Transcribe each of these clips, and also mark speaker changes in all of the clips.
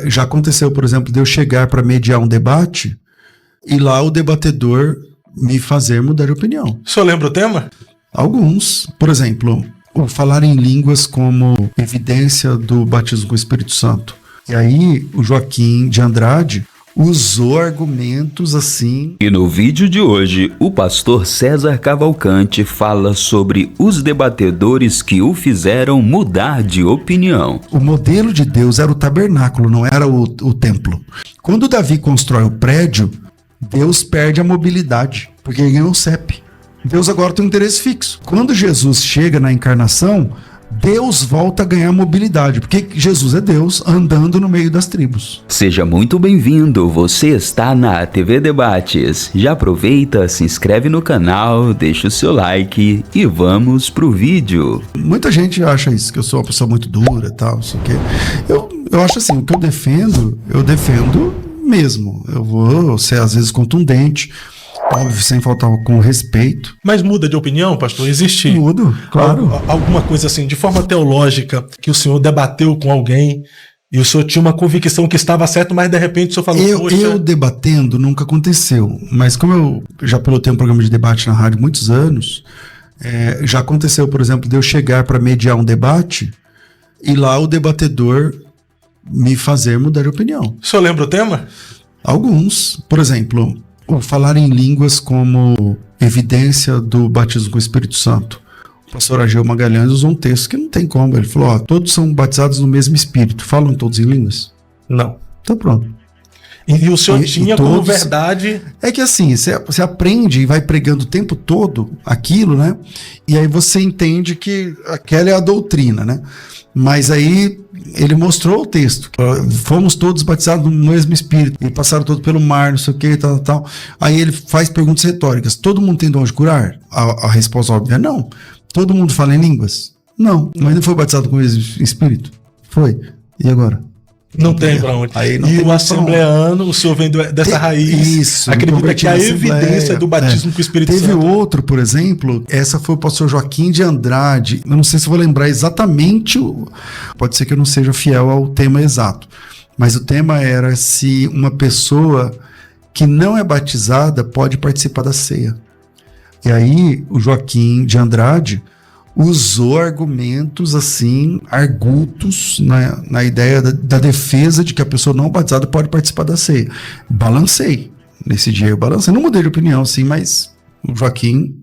Speaker 1: Já aconteceu, por exemplo, de eu chegar para mediar um debate e lá o debatedor me fazer mudar de opinião.
Speaker 2: O senhor lembra o tema?
Speaker 1: Alguns, por exemplo, o falar em línguas como evidência do batismo com o Espírito Santo. E aí o Joaquim de Andrade usou argumentos assim.
Speaker 3: E no vídeo de hoje, o pastor César Cavalcante fala sobre os debatedores que o fizeram mudar de opinião.
Speaker 1: O modelo de Deus era o tabernáculo, não era o templo. Quando Davi constrói o prédio, Deus perde a mobilidade, porque ele ganhou o CEP. Deus agora tem um interesse fixo. Quando Jesus chega na encarnação, Deus volta a ganhar mobilidade, porque Jesus é Deus andando no meio das tribos.
Speaker 3: Seja muito bem-vindo, você está na TV Debates. Já aproveita, se inscreve no canal, deixa o seu like e vamos pro vídeo.
Speaker 1: Muita gente acha isso, que eu sou uma pessoa muito dura e tal, não sei o quê. Eu acho assim, o que eu defendo mesmo. Eu vou ser às vezes contundente, óbvio, sem faltar com respeito.
Speaker 2: Mas muda de opinião, pastor? Existe
Speaker 1: Mudo, claro.
Speaker 2: Alguma coisa assim, de forma teológica, que o senhor debateu com alguém e o senhor tinha uma convicção que estava certo, mas de repente o senhor falou, poxa...
Speaker 1: Eu debatendo nunca aconteceu, mas como eu já pilotei um programa de debate na rádio há muitos anos, já aconteceu, por exemplo, de eu chegar para mediar um debate e lá o debatedor me fazer mudar de opinião.
Speaker 2: O senhor lembra o tema?
Speaker 1: Alguns, por exemplo... O falar em línguas como evidência do batismo com o Espírito Santo. O pastor Ageu Magalhães usou um texto que não tem como. Ele falou, todos são batizados no mesmo Espírito. Falam todos em línguas?
Speaker 2: Não.
Speaker 1: Então pronto.
Speaker 2: E o senhor tinha como verdade...
Speaker 1: É que assim, você aprende e vai pregando o tempo todo aquilo, né? E aí você entende que aquela é a doutrina, né? Mas aí ele mostrou o texto. Fomos todos batizados no mesmo Espírito. E passaram todos pelo mar, não sei o que, tal. Aí ele faz perguntas retóricas. Todo mundo tem dom de curar? A resposta óbvia é não. Todo mundo fala em línguas? Não. Mas não foi batizado com o Espírito? Foi. E agora?
Speaker 2: Não tem pra onde. E o assembleano, o senhor vem dessa raiz,
Speaker 1: isso,
Speaker 2: acredita que a evidência do batismo com o Espírito Santo.
Speaker 1: Teve outro, por exemplo, essa foi o pastor Joaquim de Andrade. Eu não sei se vou lembrar exatamente, pode ser que eu não seja fiel ao tema exato, mas o tema era se uma pessoa que não é batizada pode participar da ceia. E aí o Joaquim de Andrade usou argumentos assim, argutos, na ideia da defesa de que a pessoa não batizada pode participar da ceia. Balancei. Nesse dia eu balancei. Não mudei de opinião, sim, mas o Joaquim...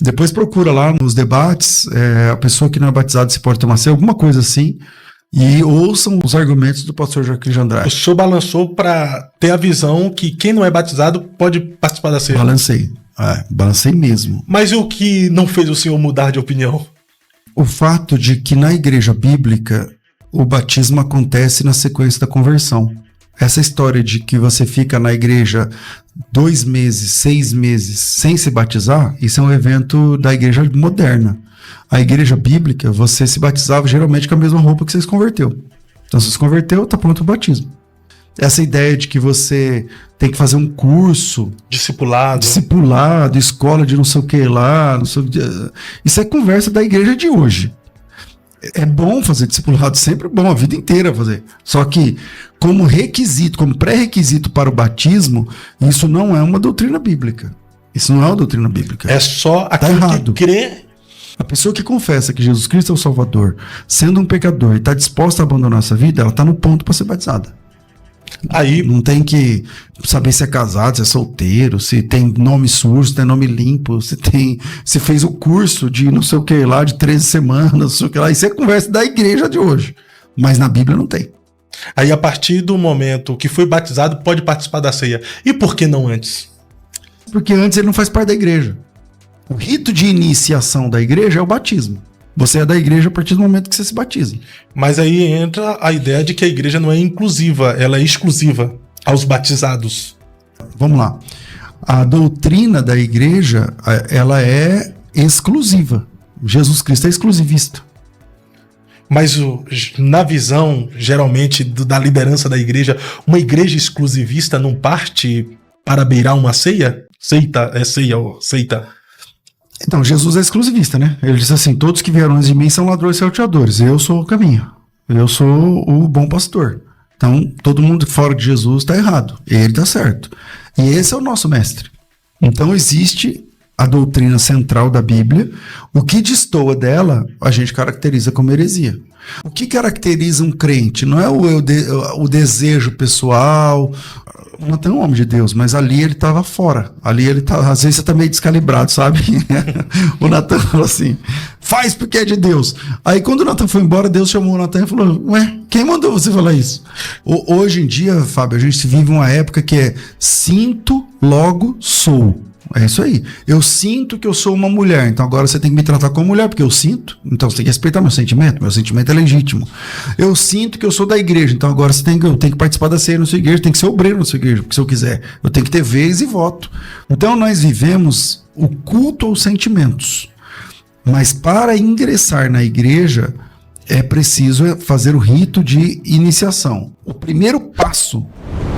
Speaker 1: Depois procura lá nos debates, a pessoa que não é batizada se pode tomar ceia, alguma coisa assim, e ouçam os argumentos do pastor Joaquim de Andrade.
Speaker 2: O senhor balançou para ter a visão que quem não é batizado pode participar da ceia.
Speaker 1: Balancei. Balancei mesmo.
Speaker 2: Mas e o que não fez o senhor mudar de opinião?
Speaker 1: O fato de que na igreja bíblica o batismo acontece na sequência da conversão. Essa história de que você fica na igreja 2 meses, 6 meses sem se batizar, isso é um evento da igreja moderna. A igreja bíblica, você se batizava geralmente com a mesma roupa que você se converteu. Então, se você se converteu, está pronto o batismo. Essa ideia de que você tem que fazer um curso... Discipulado, escola de não sei o que lá... Isso é conversa da igreja de hoje. É bom fazer discipulado, sempre bom, a vida inteira fazer. Só que, como requisito, como pré-requisito para o batismo, isso não é uma doutrina bíblica. Isso não é uma doutrina bíblica.
Speaker 2: É só aquilo que crê...
Speaker 1: A pessoa que confessa que Jesus Cristo é o Salvador, sendo um pecador e está disposta a abandonar essa vida, ela está no ponto para ser batizada. Aí não tem que saber se é casado, se é solteiro, se tem nome sujo, se tem nome limpo, se fez o curso de não sei o que lá, de 13 semanas, não sei o que lá. Isso é conversa da igreja de hoje. Mas na Bíblia não tem.
Speaker 2: Aí a partir do momento que foi batizado, pode participar da ceia. E por que não antes?
Speaker 1: Porque antes ele não faz parte da igreja. O rito de iniciação da igreja é o batismo. Você é da igreja a partir do momento que você se batiza.
Speaker 2: Mas aí entra a ideia de que a igreja não é inclusiva, ela é exclusiva aos batizados.
Speaker 1: Vamos lá. A doutrina da igreja, ela é exclusiva. Jesus Cristo é exclusivista.
Speaker 2: Mas na visão, geralmente, da liderança da igreja, uma igreja exclusivista não parte para beirar uma ceia? Seita.
Speaker 1: Então, Jesus é exclusivista, né? Ele diz assim, todos que vieram antes de mim são ladrões e salteadores. Eu sou o caminho. Eu sou o bom pastor. Então, todo mundo fora de Jesus está errado, ele está certo. E esse é o nosso mestre. Então, existe a doutrina central da Bíblia. O que destoa dela, a gente caracteriza como heresia. O que caracteriza um crente? Não é o desejo pessoal. O Natan é um homem de Deus, mas ali ele estava fora. Ali ele estava, às vezes você está meio descalibrado, sabe? O Natan falou assim, faz porque é de Deus. Aí quando o Natan foi embora, Deus chamou o Natan e falou, ué, quem mandou você falar isso? Hoje em dia, Fábio, a gente vive uma época que é sinto, logo sou. É isso aí. Eu sinto que eu sou uma mulher, então agora você tem que me tratar como mulher, porque eu sinto, então você tem que respeitar meu sentimento é legítimo. Eu sinto que eu sou da igreja, então agora eu tenho que participar da ceia na sua igreja, tem que ser obreiro na sua igreja, porque se eu quiser, eu tenho que ter vez e voto. Então nós vivemos o culto aos sentimentos, mas para ingressar na igreja é preciso fazer o rito de iniciação. O primeiro passo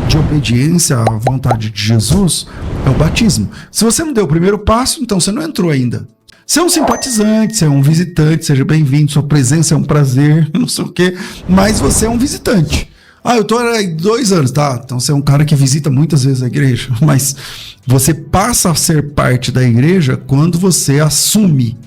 Speaker 1: de obediência à vontade de Jesus é o batismo. Se você não deu o primeiro passo, então você não entrou ainda. Você é um simpatizante, você é um visitante, seja bem-vindo, sua presença é um prazer, não sei o quê, mas você é um visitante. Eu tô há 2 anos, tá? Então você é um cara que visita muitas vezes a igreja, mas você passa a ser parte da igreja quando você assume,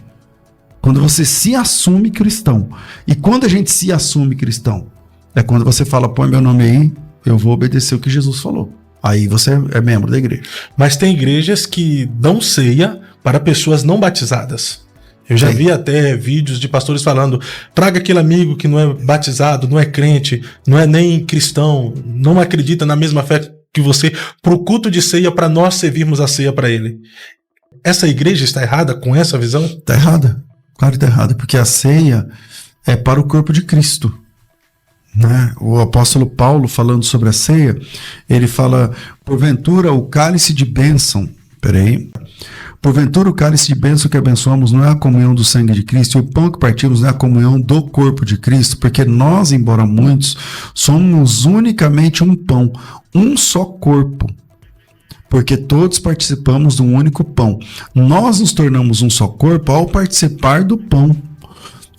Speaker 1: quando você se assume cristão. E quando a gente se assume cristão? É quando você fala, põe meu nome aí, eu vou obedecer o que Jesus falou. Aí você é membro da igreja.
Speaker 2: Mas tem igrejas que dão ceia para pessoas não batizadas. Eu já vi até vídeos de pastores falando, traga aquele amigo que não é batizado, não é crente, não é nem cristão, não acredita na mesma fé que você, para o culto de ceia, para nós servirmos a ceia para ele. Essa igreja está errada com essa visão?
Speaker 1: Está errada. Claro que está errada, porque a ceia é para o corpo de Cristo. Né? O apóstolo Paulo, falando sobre a ceia, ele fala, porventura o cálice de bênção, porventura o cálice de bênção que abençoamos não é a comunhão do sangue de Cristo, e o pão que partimos não é a comunhão do corpo de Cristo, porque nós, embora muitos, somos unicamente um pão, um só corpo, porque todos participamos de um único pão. Nós nos tornamos um só corpo ao participar do pão.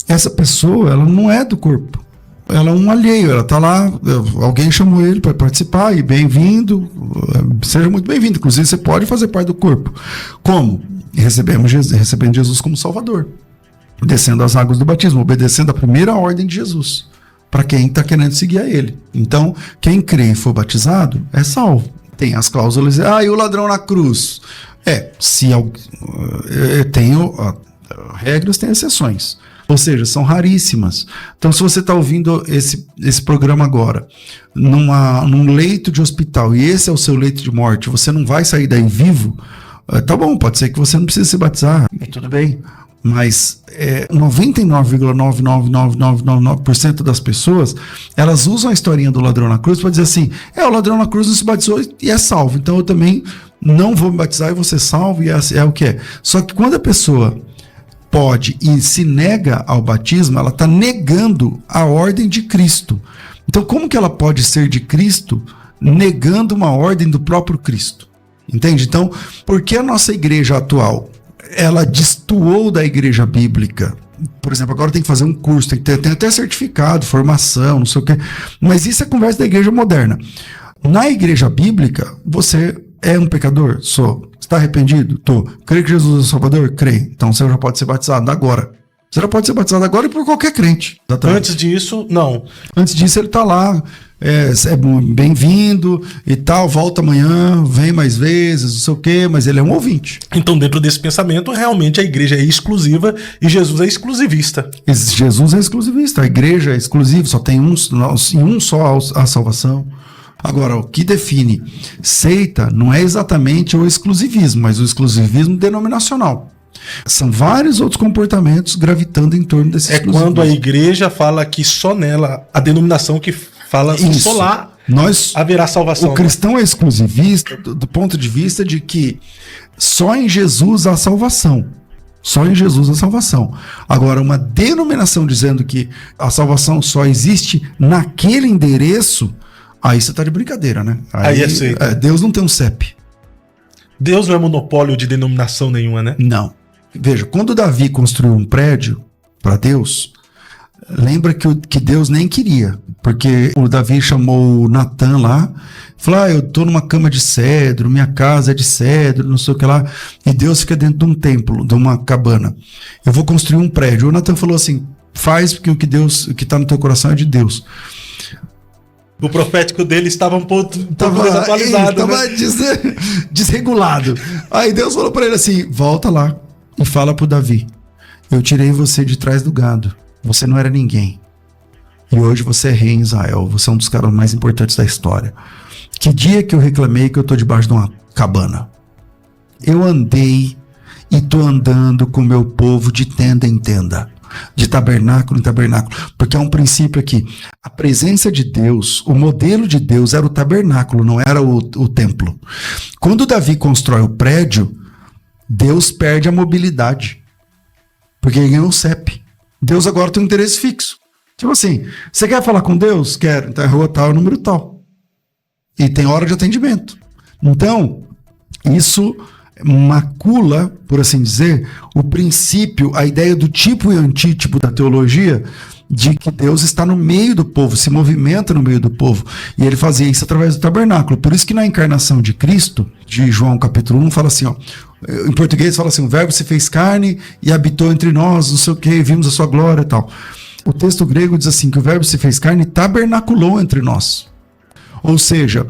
Speaker 1: Essa pessoa, ela não é do corpo. Ela é um alheio, ela está lá, alguém chamou ele para participar, e bem-vindo, seja muito bem-vindo. Inclusive, você pode fazer parte do corpo. Como? Recebendo Jesus como Salvador, descendo as águas do batismo, obedecendo a primeira ordem de Jesus, para quem está querendo seguir a ele. Então, quem crê e for batizado, é salvo. Tem as cláusulas, e o ladrão na cruz? Regras têm exceções. Ou seja, são raríssimas. Então, se você está ouvindo esse programa agora, num leito de hospital, e esse é o seu leito de morte, você não vai sair daí vivo, tá bom, pode ser que você não precise se batizar, tudo bem. Mas 99,99999% das pessoas, elas usam a historinha do ladrão na cruz para dizer assim, o ladrão na cruz não se batizou e é salvo, então eu também não vou me batizar e vou ser salvo, e é o que é. Só que quando a pessoa pode e se nega ao batismo, ela está negando a ordem de Cristo. Então, como que ela pode ser de Cristo negando uma ordem do próprio Cristo? Entende? Então, por que a nossa igreja atual, ela destoou da igreja bíblica? Por exemplo, agora tem que fazer um curso, tem até certificado, formação, não sei o quê. Mas isso é conversa da igreja moderna. Na igreja bíblica, você é um pecador? Sou. Está arrependido? Tô. Crê que Jesus é o Salvador? Crê. Então você já pode ser batizado agora. Você já pode ser batizado agora e por qualquer crente. Exatamente.
Speaker 2: Antes disso, não.
Speaker 1: Antes disso, ele está lá, é bem-vindo e tal, volta amanhã, vem mais vezes, não sei o quê, mas ele é um ouvinte.
Speaker 2: Então, dentro desse pensamento, realmente a igreja é exclusiva e Jesus é exclusivista.
Speaker 1: Jesus é exclusivista, a igreja é exclusiva, só tem um só a salvação. Agora, o que define seita não é exatamente o exclusivismo, mas o exclusivismo denominacional. São vários outros comportamentos gravitando em torno desse exclusivismo.
Speaker 2: É quando a igreja fala que só nela, a denominação que fala que só lá haverá salvação.
Speaker 1: O cristão é exclusivista do ponto de vista de que só em Jesus há salvação. Só em Jesus há salvação. Agora, uma denominação dizendo que a salvação só existe naquele endereço, aí você está de brincadeira, né?
Speaker 2: Aí é seita.
Speaker 1: Deus não tem um CEP.
Speaker 2: Deus não é monopólio de denominação nenhuma, né?
Speaker 1: Não. Veja, quando Davi construiu um prédio para Deus, lembra que Deus nem queria, porque o Davi chamou o Natan lá, falou, eu tô numa cama de cedro, minha casa é de cedro, não sei o que lá, e Deus fica dentro de um templo, de uma cabana. Eu vou construir um prédio. O Natan falou assim, faz porque o que tá no teu coração é de Deus.
Speaker 2: O profético dele estava um pouco desatualizado.
Speaker 1: Estava desregulado. Aí Deus falou para ele assim, volta lá e fala pro Davi, eu tirei você de trás do gado. Você não era ninguém. E hoje você é rei em Israel. Você é um dos caras mais importantes da história. Que dia que eu reclamei que eu tô debaixo de uma cabana? Eu andei e tô andando com o meu povo de tenda em tenda. De tabernáculo em tabernáculo. Porque há um princípio aqui. A presença de Deus, o modelo de Deus era o tabernáculo, não era o templo. Quando Davi constrói o prédio, Deus perde a mobilidade. Porque ele ganhou o CEP. Deus agora tem um interesse fixo. Tipo assim, você quer falar com Deus? Quero. Então é rua tal, número tal. E tem hora de atendimento. Então, isso macula, por assim dizer, o princípio, a ideia do tipo e antítipo da teologia, de que Deus está no meio do povo, se movimenta no meio do povo. E ele fazia isso através do tabernáculo. Por isso que na encarnação de Cristo, de João capítulo 1, fala assim, em português fala assim, o verbo se fez carne e habitou entre nós, não sei o que, vimos a sua glória e tal. O texto grego diz assim, que o verbo se fez carne e tabernaculou entre nós. Ou seja,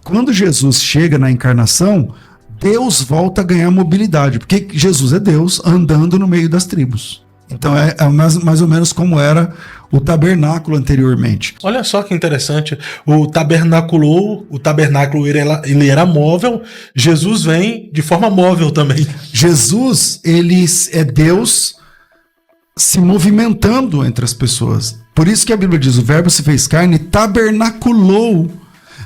Speaker 1: quando Jesus chega na encarnação, Deus volta a ganhar mobilidade, porque Jesus é Deus andando no meio das tribos. Então é mais ou menos como era o tabernáculo anteriormente.
Speaker 2: Olha só que interessante, o tabernáculo ele era móvel, Jesus vem de forma móvel também.
Speaker 1: Jesus, ele é Deus se movimentando entre as pessoas. Por isso que a Bíblia diz, o verbo se fez carne e tabernaculou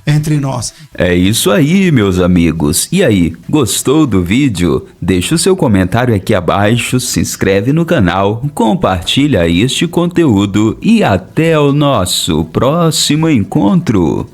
Speaker 1: entre nós.
Speaker 3: É isso aí, meus amigos. E aí, gostou do vídeo? Deixa o seu comentário aqui abaixo, se inscreve no canal, compartilha este conteúdo e até o nosso próximo encontro.